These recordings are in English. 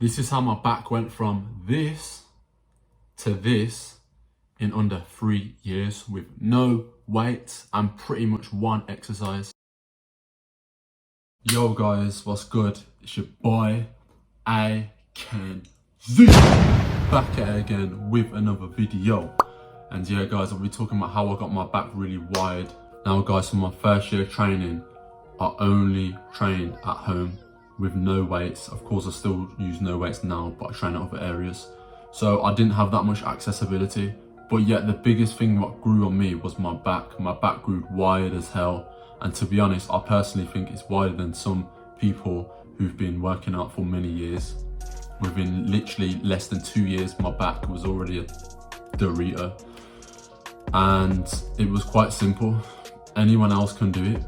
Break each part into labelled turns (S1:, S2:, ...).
S1: This is how my back went from this to this in under 3 years with no weights and pretty much one exercise. Yo guys, what's good? It's your boy, A-Ken-Z, back at it again with another video. And yeah guys, I'll be talking about how I got my back really wide. Now guys, for my first year training, I only trained at home with no weights. Of course I still use no weights now, but I train at other areas. So I didn't have that much accessibility, but yet the biggest thing that grew on me was my back. My back grew wide as hell. And to be honest, I personally think it's wider than some people who've been working out for many years. Within literally less than 2 years, my back was already a Dorito. And it was quite simple. Anyone else can do it.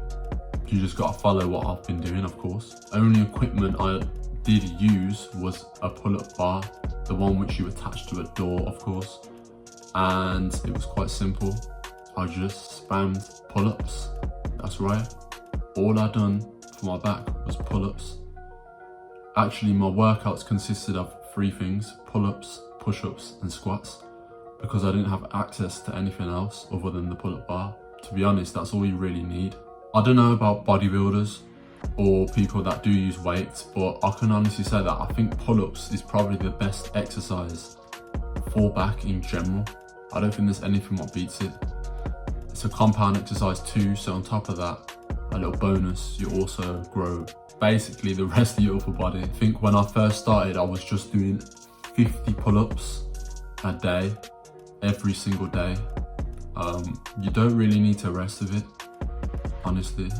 S1: You just gotta follow what I've been doing, of course. Only equipment I did use was a pull-up bar, the one which you attach to a door, of course. And it was quite simple. I just spammed pull-ups. That's right. All I done for my back was pull-ups. Actually, my workouts consisted of 3 things: pull-ups, push-ups, and squats, because I didn't have access to anything else other than the pull-up bar. To be honest, that's all you really need. I don't know about bodybuilders or people that do use weights, but I can honestly say that I think pull-ups is probably the best exercise for back in general. I don't think there's anything that beats it. It's a compound exercise too, so on top of that, a little bonus, you also grow basically the rest of your upper body. I think when I first started, I was just doing 50 pull-ups a day, every single day. You don't really need to rest of it, honestly,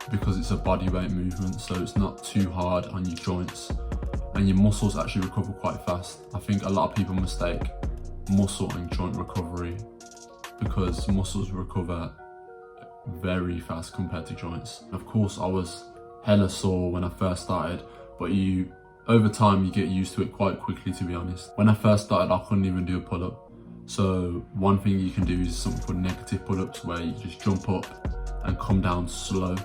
S1: because it's a body weight movement, so it's not too hard on your joints, and your muscles actually recover quite fast. I think a lot of people mistake muscle and joint recovery, because muscles recover very fast compared to joints. Of course, I was hella sore when I first started, but over time you get used to it quite quickly, to be honest. When I first started, I couldn't even do a pull-up. So one thing you can do is something called negative pull-ups, where you just jump up and come down slow.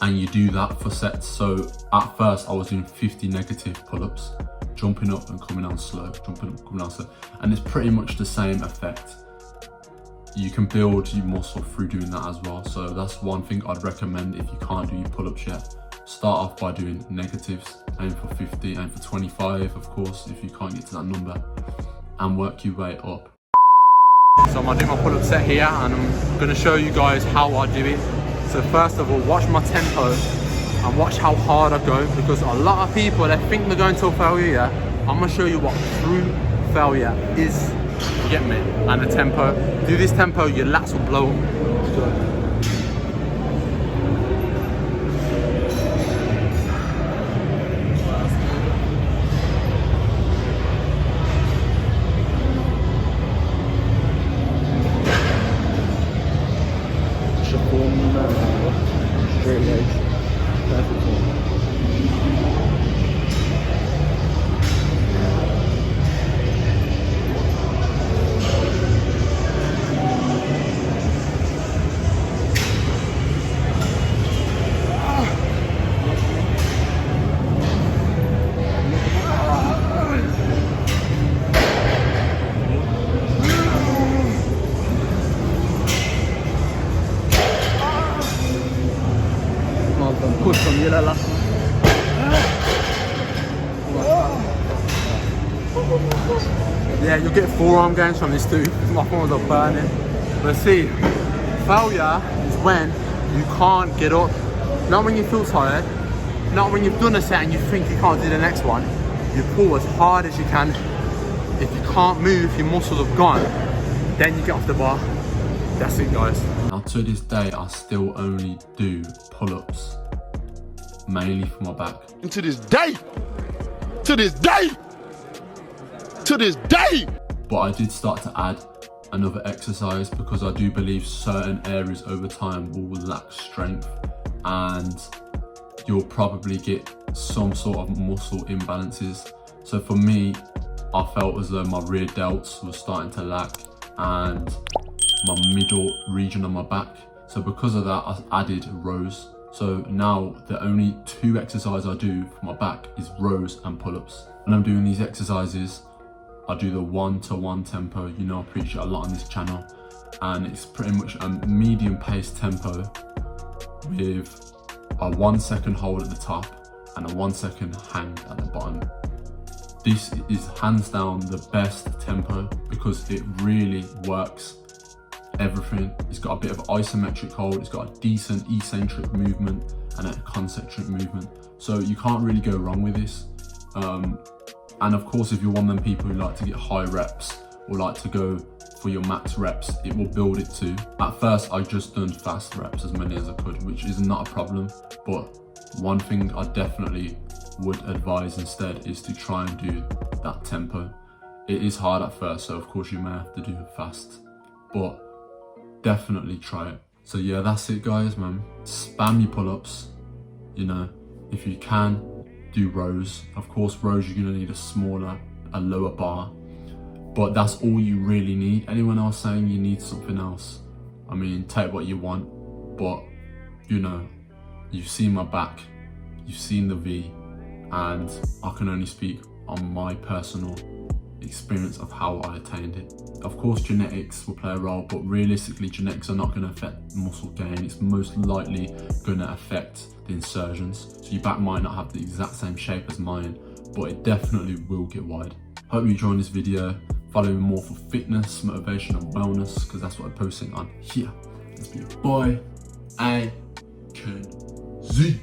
S1: And you do that for sets. So at first I was doing 50 negative pull-ups, jumping up and coming down slow, jumping up, coming down slow. And it's pretty much the same effect. You can build your muscle through doing that as well. So that's one thing I'd recommend if you can't do your pull-ups yet. Start off by doing negatives, aim for 50, aim for 25, of course, if you can't get to that number, and work your way up. So I'm gonna do my pull-up set here, and I'm gonna show you guys how I do it. So first of all, watch my tempo and watch how hard I go, because a lot of people, they think they're going to failure. Yeah? I'm gonna show you what true failure is. You get me? And the tempo. Do this tempo, your lats will blow up. Straight legs, perfect form. Push from you last one. Yeah, you'll get forearm gains from this too. My forearms are burning. But see, failure is when you can't get up. Not when you feel tired, not when you've done a set and you think you can't do the next one. You pull as hard as you can. If you can't move, your muscles have gone, then you get off the bar. That's it, guys. Now to this day, I still only do pull-ups, mainly for my back.
S2: And to this day,
S1: but I did start to add another exercise, because I do believe certain areas over time will lack strength, and you'll probably get some sort of muscle imbalances. So for me, I felt as though my rear delts were starting to lack, and my middle region of my back. So because of that, I added rows. So now the only 2 exercises I do for my back is rows and pull-ups. When I'm doing these exercises, I do the 1-to-1 tempo. You know, I preach it a lot on this channel, and it's pretty much a medium paced tempo with a 1 second hold at the top and a 1 second hang at the bottom. This is hands down the best tempo because it really works everything. It's got a bit of isometric hold, it's got a decent eccentric movement and a concentric movement. So you can't really go wrong with this. And of course, if you're one of them people who like to get high reps or like to go for your max reps, it will build it too. At first, I just done fast reps, as many as I could, which is not a problem. But one thing I definitely would advise instead is to try and do that tempo. It is hard at first, so of course you may have to do it fast, but definitely try it. So yeah, that's it guys, man. Spam your pull-ups, you know, if you can, do rows. Of course, rows you're gonna need a lower bar, but that's all you really need. Anyone else saying you need something else, I mean, take what you want, but you know, you've seen my back, you've seen the V, and I can only speak on my personal experience of how I attained it. Of course, genetics will play a role, but realistically, genetics are not going to affect muscle gain. It's most likely going to affect the insertions. So your back might not have the exact same shape as mine, but it definitely will get wide. Hope you enjoyed this video. Follow me more for fitness, motivation, and wellness, because that's what I'm posting on here. Let's be your boy, A Ken Z.